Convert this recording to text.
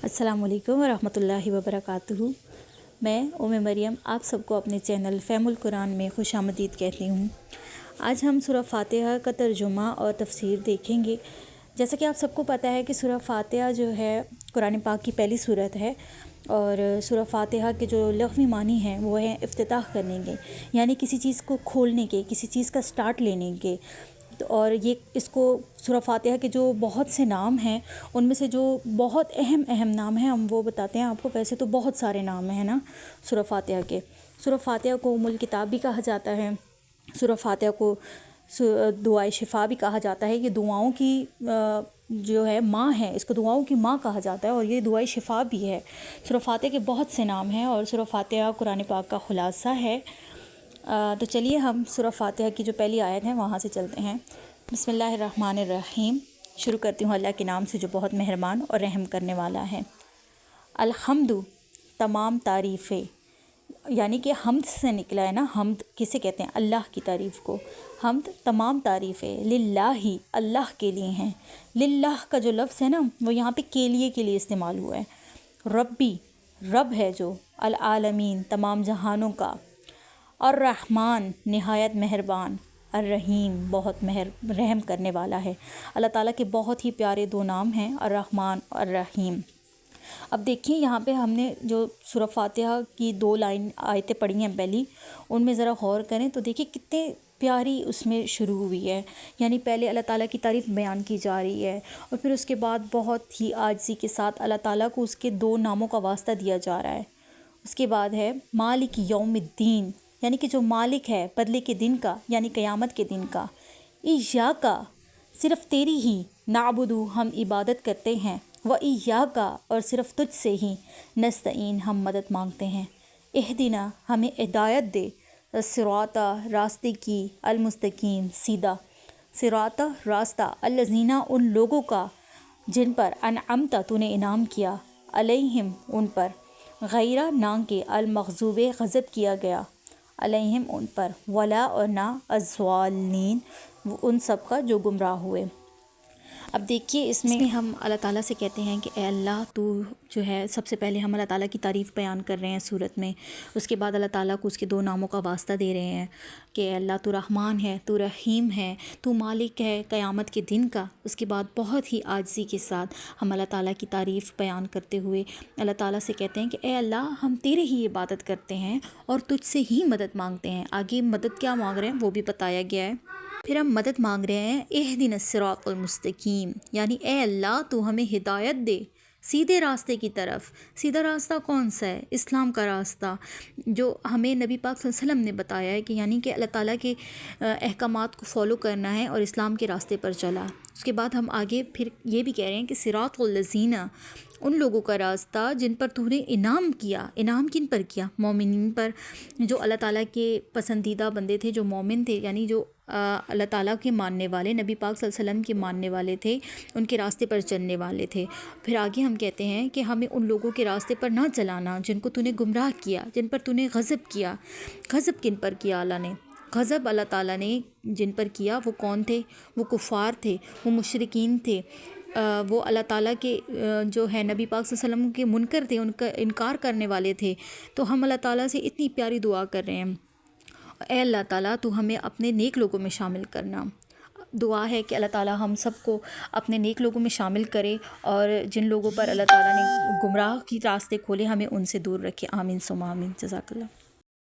अस्सलाम वालेकुम वरहमतुल्लाहि वबरकातुहू। मैं मरियम आप सबको अपने चैनल फ़हमुल कुरान में खुशामदीद कहती हूँ। आज हम सूरह फ़ातिहा का तर्जुमा और तफसीर देखेंगे। जैसा कि आप सबको पता है कि सूरह फ़ातिहा जो है कुरान पाक की पहली सूरत है और सूरह फ़ातिहा के जो लग़वी मानी हैं वो हैं इफ्तिताह करने के, यानी किसी चीज़ को खोलने के, किसी चीज़ का स्टार्ट लेने के। और ये इसको सूरह फ़ातिहा के जो बहुत से नाम हैं उनमें से जो बहुत अहम नाम हैं हम वो बताते हैं आपको। वैसे तो बहुत सारे नाम हैं ना सूरह फ़ातिहा के। सूरह फ़ातिहा को उम्मुल किताब भी कहा जाता है। सूरह फ़ातिहा को दुआए शिफ़ा भी कहा जाता है। ये दुआओं की जो है माँ है, इसको दुआओं की माँ कहा जाता है और ये दुआए शिफ़ा भी है। सूरह फ़ातिहा के बहुत से नाम हैं और सूरह फ़ातिहा कुरान पाक का ख़ुलासा है। तो चलिए हम सूरह फ़ातिहा की जो पहली आयत है वहाँ से चलते हैं। बिस्मिल्लाहिर्रहमानिर्रहीम। शुरू करती हूँ अल्लाह के नाम से जो बहुत मेहरबान और रहम करने वाला है। अल्हम्दु, तमाम तारीफ़ें, यानी कि हम्द से निकला है ना। हम्द किसे कहते हैं? अल्लाह की तारीफ़ को। हम्द तमाम तारीफ़ें लिल्लाही, अल्लाह के लिए हैं। लिल्लाह का जो लफ्ज़ है ना वो यहाँ पे के लिए इस्तेमाल हुआ है। रब्बी, रब है जो, अल आलमीन, तमाम जहानों का। और रहमान, नहायत मेहरबान। अर्रहीम, बहुत रहम करने वाला है। अल्लाह ताला के बहुत ही प्यारे दो नाम हैं, अर्रहमान और रहीम। अब देखिए यहाँ पे हमने जो सूरह फ़ातिहा की 2 लाइन आयतें पढ़ी हैं पहली, उनमें ज़रा गौर करें तो देखिए कितने प्यारी उसमें शुरू हुई है। यानी पहले अल्लाह ताला की तारीफ़ बयान की जा रही है और फिर उसके बाद बहुत ही आजिज़ी के साथ अल्लाह ताला को उसके 2 नामों का वास्ता दिया जा रहा है। उसके बाद है मालिक यौमिद्दीन, यानी कि जो मालिक है बदले के दिन का, यानी क़यामत के दिन का। इय्याका, सिर्फ़ तेरी ही, नाबुदु, हम इबादत करते हैं। व इय्याका, और सिर्फ़ तुझ से ही, नस्तईन, हम मदद मांगते हैं। इहदिना, हमें हिदायत दे, सिराता, रास्ते की, अलमुस्तकीम, सीधा। सिराता, रास्ता, अल्लज़ीना, उन लोगों का जिन पर अनअमता, तूने इनाम किया, अलैहिम, उन पर, गैरा, ना के, अलमग़ज़ूबे, गज़ब किया गया, अलैहिम, उन पर, वला, और ना, अज़्ज़ालिमीन, उन सब का जो गुमराह हुए। अब देखिए इसमें हम अल्लाह ताला से कहते हैं कि ए अल्लाह, तू जो है, सबसे पहले हम अल्लाह ताला की तारीफ़ बयान कर रहे हैं सूरत में। उसके बाद अल्लाह ताला को उसके 2 नामों का वास्ता दे रहे हैं कि अल्लाह तू रहमान है, तू रहीम है, तू मालिक है क़यामत के दिन का। उसके बाद बहुत ही आजिज़ी के साथ हम अल्लाह ताला की तारीफ़ बयान करते हुए अल्लाह ताला से कहते हैं कि ए अल्लाह, हम तेरे ही इबादत करते हैं और तुझसे ही मदद मांगते हैं। आगे मदद क्या मांग रहे हैं वो भी बताया गया है। फिर हम मदद मांग रहे हैं इहदिनस सिरातल मुस्तकीम, यानी ए अल्लाह, तू हमें हिदायत दे सीधे रास्ते की तरफ। सीधा रास्ता कौन सा है? इस्लाम का रास्ता, जो हमें नबी पाक सल्लल्लाहु अलैहि वसल्लम ने बताया है कि यानी कि अल्लाह ताला के अहकामात को फ़ॉलो करना है और इस्लाम के रास्ते पर चला। उसके बाद हम आगे फिर ये भी कह रहे हैं कि सिरातुल लज़ीना, उन लोगों का रास्ता जिन पर तूने इनाम किया। इनाम किन पर किया? मोमिनीन पर, जो अल्लाह ताला के पसंदीदा बंदे थे, जो मोमिन थे, यानी जो अल्लाह ताला के मानने वाले, नबी पाक सल्लल्लाहु अलैहि वसल्लम के मानने वाले थे, उनके रास्ते पर चलने वाले थे। फिर आगे हम कहते हैं कि हमें उन लोगों के रास्ते पर ना चलाना जिनको तूने गुमराह किया, जिन पर तूने गज़ब किया। गज़ब किन पर किया अल्लाह ने? गज़ब अल्लाह ताला ने जिन पर किया वो कौन थे? वो कुफ़ार थे, वो मुशरिकीन थे, वो अल्लाह ताला के जो है नबी पाक सल्लल्लाहु अलैहि वसल्लम के मुनकर थे, उनका इनकार करने वाले थे। तो हम अल्लाह ताला से इतनी प्यारी दुआ कर रहे हैं, ए अल्लाह ताला, तू हमें अपने नेक लोगों में शामिल करना। दुआ है कि अल्लाह ताला हम सबको अपने नेक लोगों में शामिल करे और जिन लोगों पर अल्लाह ताला ने गुमराह की रास्ते खोले हमें उनसे दूर रखे। आमीन सुम्मा आमीन। जज़ाकल्लाह।